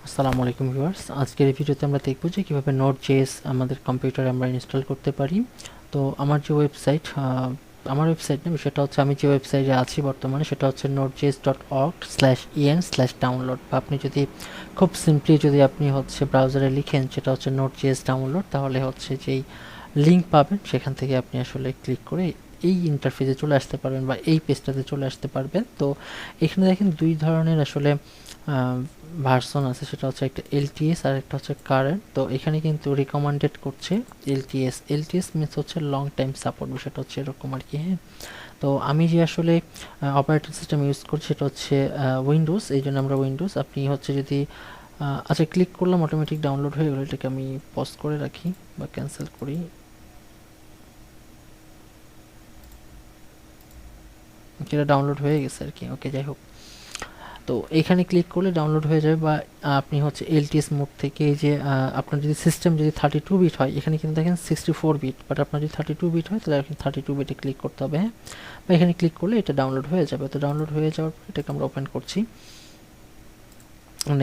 আসসালামু আলাইকুম ভিউয়ার্স, আজকের এই ভিডিওতে আমরা দেখব যে কীভাবে নোড.জেএস আমাদের কম্পিউটারে আমরা ইনস্টল করতে পারি। তো আমার যে ওয়েবসাইট, আমার ওয়েবসাইট না, সেটা হচ্ছে আমি যে ওয়েবসাইটে আছি বর্তমানে সেটা হচ্ছে node.js.org/download। বা আপনি যদি খুব সিম্পলি যদি আপনি হচ্ছে ব্রাউজারে লিখেন সেটা হচ্ছে নোড.জেএস ডাউনলোড, তাহলে হচ্ছে যেই লিঙ্ক পাবেন সেখান থেকে আপনি আসলে ক্লিক করে এই ইন্টারফেসে চলে আসতে পারবেন বা এই পেজটাতে চলে আসতে পারবেন। তো এখানে দেখেন দুই ধরনের আসলে ভার্সন আছে, সেটা হচ্ছে একটা এলটিএস আর একটা হচ্ছে কারেন্ট। তো এখানে কিন্তু রিকমেন্ডেড করছে এলটিএস। এলটিএস মিনস হচ্ছে লং টাইম সাপোর্ট, বিষয়টা হচ্ছে এরকম আর কি। হ্যাঁ, তো আমি যে আসলে অপারেটিং সিস্টেম ইউজ করছি সেটা হচ্ছে উইন্ডোজ, এই জন্য আমরা উইন্ডোজ। আপনি হচ্ছে যদি আচ্ছা ক্লিক করলাম, অটোমেটিক ডাউনলোড হয়ে গেলো। এটাকে আমি পজ করে রাখি বা ক্যান্সেল করি। এটা ডাউনলোড হয়ে গেছে আর কি। ওকে, যাই হোক, তো এখানে ক্লিক করলে ডাউনলোড হয়ে যাবে। বা আপনি হচ্ছে এলটিএস মোড থেকে এই যে আপনার যদি সিস্টেম যদি 32 বিট হয়, এখানে কিন্তু দেখেন 64 বিট, বাট আপনার যদি 32 বিট হয় তাহলে আপনি 32 বিটে ক্লিক করতে হবে। হ্যাঁ, বা এখানে ক্লিক করলে এটা ডাউনলোড হয়ে যাবে। তো ডাউনলোড হয়ে যাওয়ার পর এটাকে আমরা ওপেন করছি।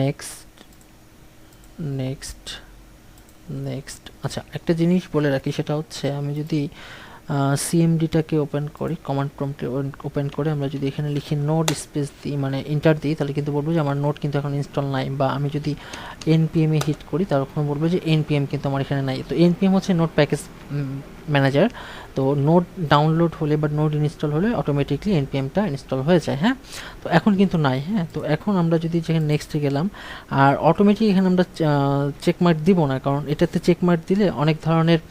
Next, next, next. আচ্ছা, একটা জিনিস বলে রাখি, সেটা হচ্ছে আমি যদি সিএমডিটাকে ওপেন করি, কমান্ড প্রম্পটে ওপেন করে আমরা যদি এখানে লিখি নোড স্পেস দিই, মানে এন্টার দিই, তাহলে কিন্তু বলবো যে আমার নোড কিন্তু এখন ইনস্টল নাই। বা আমি যদি এনপিএম এ হিট করি তখন বলবো যে এনপিএম কিন্তু আমার এখানে নাই। তো এনপিএম হচ্ছে নোড প্যাকেজ ম্যানেজার। তো নোড ডাউনলোড হলে বা নোড ইনস্টল হলে অটোমেটিকলি এনপিএমটা ইনস্টল হয়ে যায়। হ্যাঁ, তো এখন কিন্তু নাই। হ্যাঁ, তো এখন আমরা যদি যেখানে নেক্সটে গেলাম, আর অটোমেটিক এখানে আমরা চেকমার্ক দিব না, কারণ এটাতে চেকমার্ক দিলে অনেক ধরনের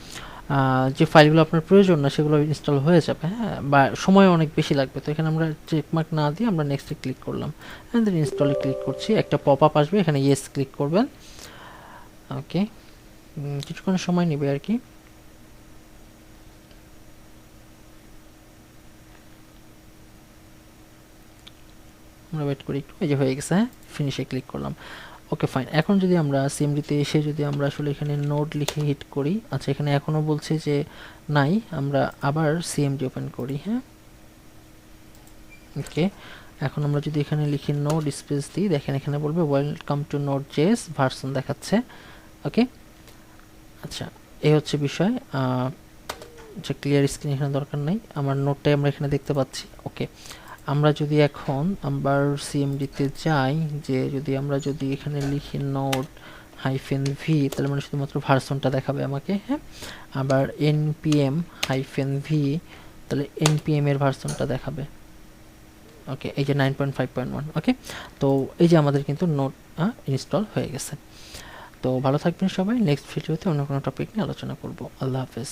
যে ফাইলগুলো আপনার প্রয়োজন না সেগুলো ইনস্টল হয়ে যাবে। হ্যাঁ, বা সময় অনেক বেশি লাগবে। তো এখানে আমরা চেকমার্ক না দিয়ে আমরা নেক্সটে ক্লিক করলাম, অ্যান্ড দেন ইনস্টলে ক্লিক করছি। একটা পপ আপ আসবে, এখানে ইয়েস ক্লিক করবেন। ওকে, কিছুক্ষণ সময় নেবে আর কি। আমরা ওয়েট করি একটু। এই যে হয়ে গেছে। হ্যাঁ, ফিনিশে ক্লিক করলাম। ওকে, ফাইন। এখন যদি আমরা সিএমডিতে এসে যদি আমরা আসলে এখানে নোড লিখে হিট করি, আচ্ছা এখানে এখনও বলছে যে নাই, আমরা আবার সিএমডি ওপেন করি। হ্যাঁ, ওকে, এখন আমরা যদি এখানে লিখি নোড স্পেস দিই, দেখেন এখানে বলবে ওয়েলকাম টু নোড.জেএস ভার্সন দেখাচ্ছে। ওকে, আচ্ছা, এই হচ্ছে বিষয়। আচ্ছা, ক্লিয়ার স্ক্রিন এখানে দরকার নাই, আমার নোটটাই আমরা এখানে দেখতে পাচ্ছি। ওকে, আমরা যদি এখন আবার সিএমডিতে যাই, যে যদি আমরা যদি এখানে লিখি নোড -v, তাহলে মানে শুধুমাত্র ভার্সনটা দেখাবে আমাকে। হ্যাঁ, আবার npm-v, তাহলে npm এর ভার্সনটা দেখাবে। ওকে, এই যে 9.5.1। ওকে, তো এই যে আমাদের কিন্তু নোট ইনস্টল হয়ে গেছে। তো ভালো থাকবেন সবাই, নেক্সট ভিডিওতে অন্য কোনো টপিক নিয়ে আলোচনা করব। আল্লাহ হাফেজ।